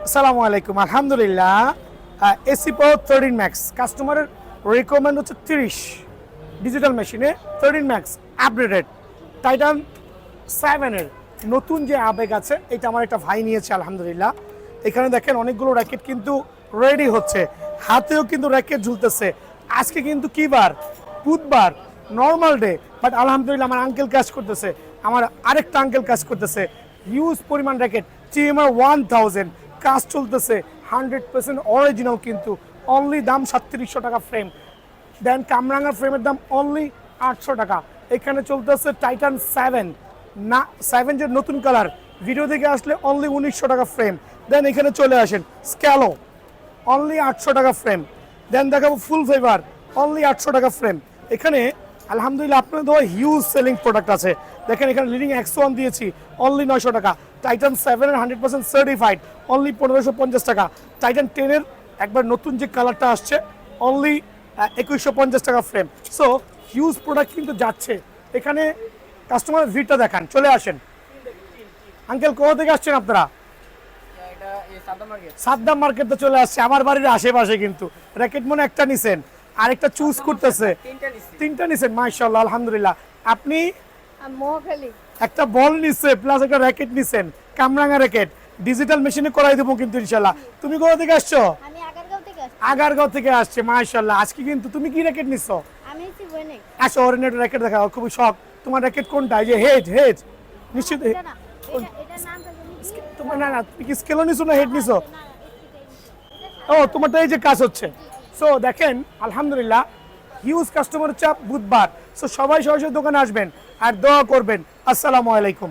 আসসালামু আলাইকুম। আলহামদুলিল্লাহ, এসি পাওয়ার 13 ম্যাক্স কাস্টমারের রিকমেন্ড হচ্ছে 30 ডিজিটাল মেশিনে 13 ম্যাক্স আপডেটেড টাইটান 7 এর নতুন যে আবেগ আছে, এটা আমার একটা ভাই নিয়েছে আলহামদুলিল্লাহ। এখানে দেখেন অনেকগুলো র্যাকেট কিন্তু রেডি হচ্ছে, হাতেও কিন্তু র্যাকেট ঝুলতেছে। আজকে কিন্তু কি বার? বুধবার, নর্মাল ডে, বাট আলহামদুলিল্লাহ আমার আঙ্কেল কাজ করতেছে, আমার আরেকটা আঙ্কেল কাজ করতেছে। হিউজ পরিমাণ র্যাকেট টিএমআর 1000 কাজ চলতেছে, 100% অরিজিনাল, কিন্তু অনলি দাম 3700 টাকা ফ্রেম। দেন কামরাঙ্গার ফ্রেমের দাম অনলি 800 টাকা। এখানে চলতেছে টাইটান 7 না, 7 যে নতুন কালার, ভিডিও থেকে আসলে অনলি 1900 টাকা ফ্রেম। দেন এখানে চলে আসেন স্ক্যালো, অনলি 800 টাকা ফ্রেম। দেন দেখাবো ফুল ফেভার, অনলি 800 টাকা ফ্রেম। এখানে আলহামদুলিল্লাহ আপনাদের দেওয়া হিউজ সেলিং প্রোডাক্ট আছে। দেখেন এখানে লিডিং X1 দিয়েছি, অনলি 900 টাকা। টাইটান 7 এর 100% সার্টিফাইড, অনলি 1550 টাকা। টাইটান 10 এর একবার নতুন যে কালারটা আসছে, অনলি 2150 টাকা ফ্রেম। সো হিউজ প্রোডাক্ট কিন্তু যাচ্ছে। এখানে কাস্টমার ভিড়টা দেখান, চলে আসেন। আঙ্কেল কোথা থেকে আসছেন আপনারা? সাদ্দাম মার্কেটে চলে আসছে, আমার বাড়ির আশেপাশে। কিন্তু র্যাকেট মনে একটা নিছেন, আরেকটা চুজ করতেছে, তিনটা নিছেন, মাশাআল্লাহ আলহামদুলিল্লাহ। আপনি একটা বল নিছে প্লাস একটা র্যাকেট নিছেন, কামরাঙ্গা র্যাকেট, ডিজিটাল মেশিনে করাই দেবো কিন্তু ইনশাআল্লাহ। তুমি কোথা থেকে আসছো? আমি আগারগাঁও থেকে আসছি। আগারগাঁও থেকে আসছে, মাশাআল্লাহ। আজকে কিন্তু তুমি কি র্যাকেট নিছো? আমি হচ্ছি বনেক। আসো অরিজিনাল র্যাকেট দেখাও, খুবই শখ। তোমার র্যাকেট কোনটা? এই যে হেড, হেড নিশ্চিত। এটা না, এটা নামটা জানি কি? তোমার না না, তুমি কি স্কেলও নিছো না হেড নিছো? ও, তোমারটা এই যে কাজ হচ্ছে। সো দেখেন আলহামদুলিল্লাহ হিউজ কাস্টমার চাপ বুধবার। সো সবাই সরাসরি দোকানে আসবেন আর দোয়া করবেন। আসসালামু আলাইকুম।